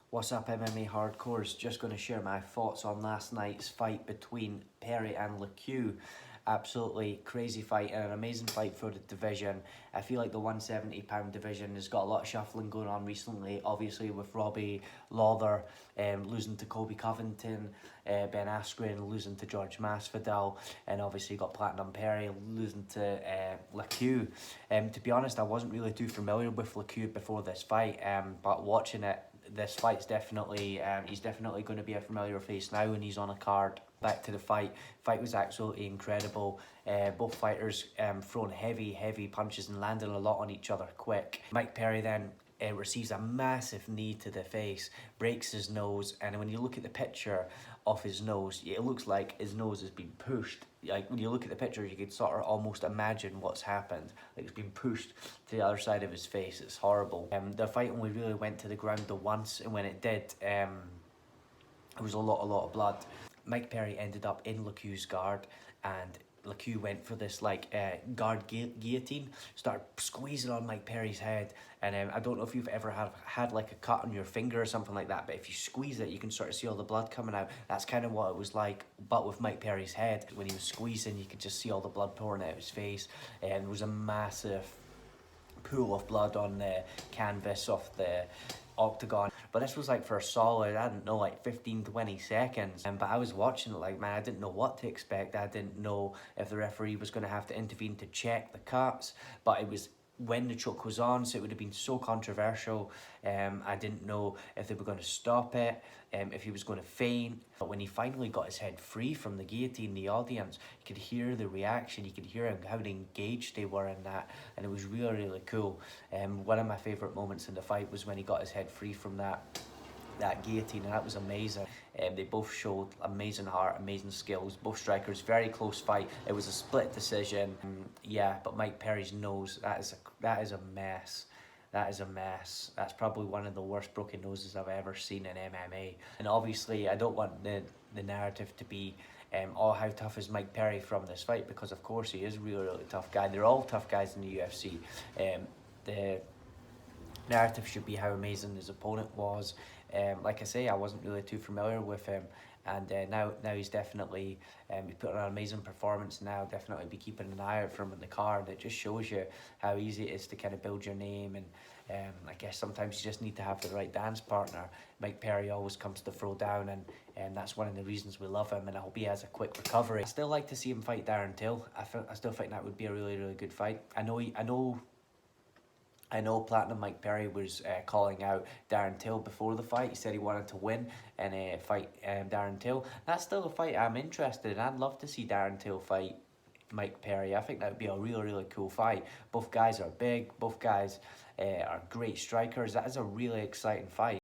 What's up, MMA Hardcores? Just going to share my thoughts on last night's fight between Perry and Luque. Absolutely crazy fight and an amazing fight for the division. I feel like the 170-pound division has got a lot of shuffling going on recently, obviously with Robbie Lawler losing to Colby Covington, Ben Askren losing to George Masvidal, and obviously got Platinum Perry losing to Luque. To be honest, I wasn't really too familiar with Luque before this fight, but watching it, this fight's definitely, he's definitely going to be a familiar face now when he's on a card. Back to the fight. Fight was absolutely incredible. Both fighters throwing heavy punches and landing a lot on each other quick. Mike Perry then receives a massive knee to the face, breaks his nose, and when you look at the picture of his nose, it looks like his nose has been pushed. Like when you look at the picture, you could sort of almost imagine what's happened. Like it's been pushed to the other side of his face. It's horrible. The fight only really went to the ground the once, and when it did, there was a lot of blood. Mike Perry ended up in Luque's guard, and Luque went for this guard guillotine, started squeezing on Mike Perry's head, and I don't know if you've ever had like a cut on your finger or something like that, but if you squeeze it, you can sort of see all the blood coming out. That's kind of what it was like, but with Mike Perry's head. When he was squeezing, you could just see all the blood pouring out of his face, and there was a massive pool of blood on the canvas of the octagon. But this was like for a solid, I don't know, like 15-20 seconds. But I was watching it like, man, I didn't know what to expect. I didn't know if the referee was going to have to intervene to check the cuts, but it was when the choke was on, so it would have been so controversial. I didn't know if they were going to stop it, if he was going to feint. But when he finally got his head free from the guillotine, the audience, you could hear the reaction, you could hear how engaged they were in that, and it was really cool. One of my favourite moments in the fight was when he got his head free from that guillotine, and that was amazing. They both showed amazing heart, amazing skills. Both strikers, very close fight. It was a split decision. Yeah, but Mike Perry's nose, that is a mess. That is a mess. That's probably one of the worst broken noses I've ever seen in MMA. And obviously, I don't want the narrative to be, oh, how tough is Mike Perry from this fight? Because of course he is a really tough guy. They're all tough guys in the UFC. The narrative should be how amazing his opponent was. Like I say, I wasn't really too familiar with him, and now he's definitely he put on an amazing performance. Now definitely be keeping an eye out for him in the card. It just shows you how easy it is to kind of build your name, and I guess sometimes you just need to have the right dance partner. Mike Perry always comes to throw down, and that's one of the reasons we love him, and I hope he has a quick recovery. I still like to see him fight Darren Till. I still think that would be a really good fight. I know Platinum Mike Perry was calling out Darren Till before the fight. He said he wanted to win and fight Darren Till. That's still a fight I'm interested in. I'd love to see Darren Till fight Mike Perry. I think that would be a really cool fight. Both guys are big. Both guys are great strikers. That is a really exciting fight.